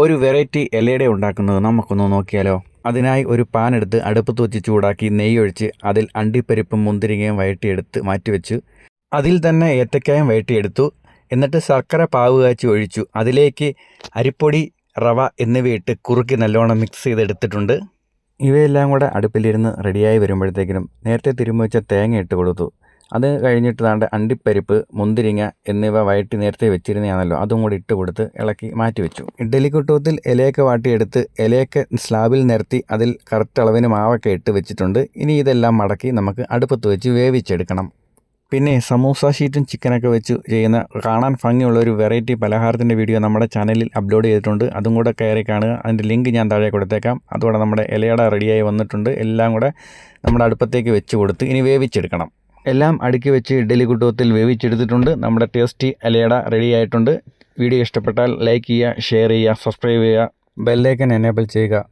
ഒരു വെറൈറ്റി ഇലയുടെ ഉണ്ടാക്കുന്നത് നമുക്കൊന്ന് നോക്കിയാലോ. അതിനായി ഒരു പാൻ എടുത്ത് അടുപ്പത്ത് വെച്ച് ചൂടാക്കി നെയ്യൊഴിച്ച് അതിൽ അണ്ടിപ്പരിപ്പും മുന്തിരിങ്ങയും വഴറ്റിയെടുത്ത് മാറ്റിവെച്ചു. അതിൽ തന്നെ ഏത്തക്കായും വഴറ്റിയെടുത്തു. എന്നിട്ട് ശർക്കര പാവ് കാച്ചി ഒഴിച്ചു. അതിലേക്ക് അരിപ്പൊടി, റവ എന്നിവയിട്ട് കുറുക്കി നല്ലോണം മിക്സ് ചെയ്തെടുത്തിട്ടുണ്ട്. ഇവയെല്ലാം കൂടെ അടുപ്പിലിരുന്ന് റെഡിയായി വരുമ്പോഴത്തേക്കിനും നേരത്തെ തിരുമ്മി വെച്ച തേങ്ങ ഇട്ട് കൊടുത്തു. അത് കഴിഞ്ഞിട്ട് താണ്ട് അണ്ടിപ്പരിപ്പ്, മുന്തിരിങ്ങ എന്നിവ വഴറ്റി നേരത്തെ വെച്ചിരുന്നതാണല്ലോ, അതും കൂടി ഇട്ട് കൊടുത്ത് ഇളക്കി മാറ്റി വെച്ചു. ഇഡ്ഡലിക്കുട്ടത്തിൽ ഇലയൊക്കെ വാട്ടിയെടുത്ത് ഇലയൊക്കെ സ്ലാബിൽ നിരത്തി അതിൽ കറക്റ്റ് അളവിന് മാവൊക്കെ ഇട്ട് വെച്ചിട്ടുണ്ട്. ഇനി ഇതെല്ലാം മടക്കി നമുക്ക് അടുപ്പത്ത് വെച്ച് വേവിച്ചെടുക്കണം. പിന്നെ സമൂസ ഷീറ്റും ചിക്കനൊക്കെ വെച്ച് ചെയ്യുന്ന കാണാൻ ഭംഗിയുള്ള ഒരു വെറൈറ്റി പലഹാരത്തിൻ്റെ വീഡിയോ നമ്മുടെ ചാനലിൽ അപ്ലോഡ് ചെയ്തിട്ടുണ്ട്. അതും കൂടെ കയറി കാണുക. അതിൻ്റെ ലിങ്ക് ഞാൻ താഴെ കൊടുത്തേക്കാം. അതുകൂടെ നമ്മുടെ ഇലയുടെ റെഡിയായി വന്നിട്ടുണ്ട്. എല്ലാം കൂടെ നമ്മുടെ അടുപ്പത്തേക്ക് വെച്ച് കൊടുത്ത് ഇനി വേവിച്ചെടുക്കണം. എല്ലാം അടുക്കി വെച്ച് ഇഡ്ഡലി കുട്ടത്തിൽ വേവിച്ചെടുത്തിട്ടുണ്ട്. നമ്മുടെ ടേസ്റ്റി ഇലയുടെ റെഡി ആയിട്ടുണ്ട്. വീഡിയോ ഇഷ്ടപ്പെട്ടാൽ ലൈക്ക് ചെയ്യുക, ഷെയർ ചെയ്യുക, സബ്സ്ക്രൈബ് ചെയ്യുക, ബെല്ലൈക്കൻ എനേബിൾ ചെയ്യുക.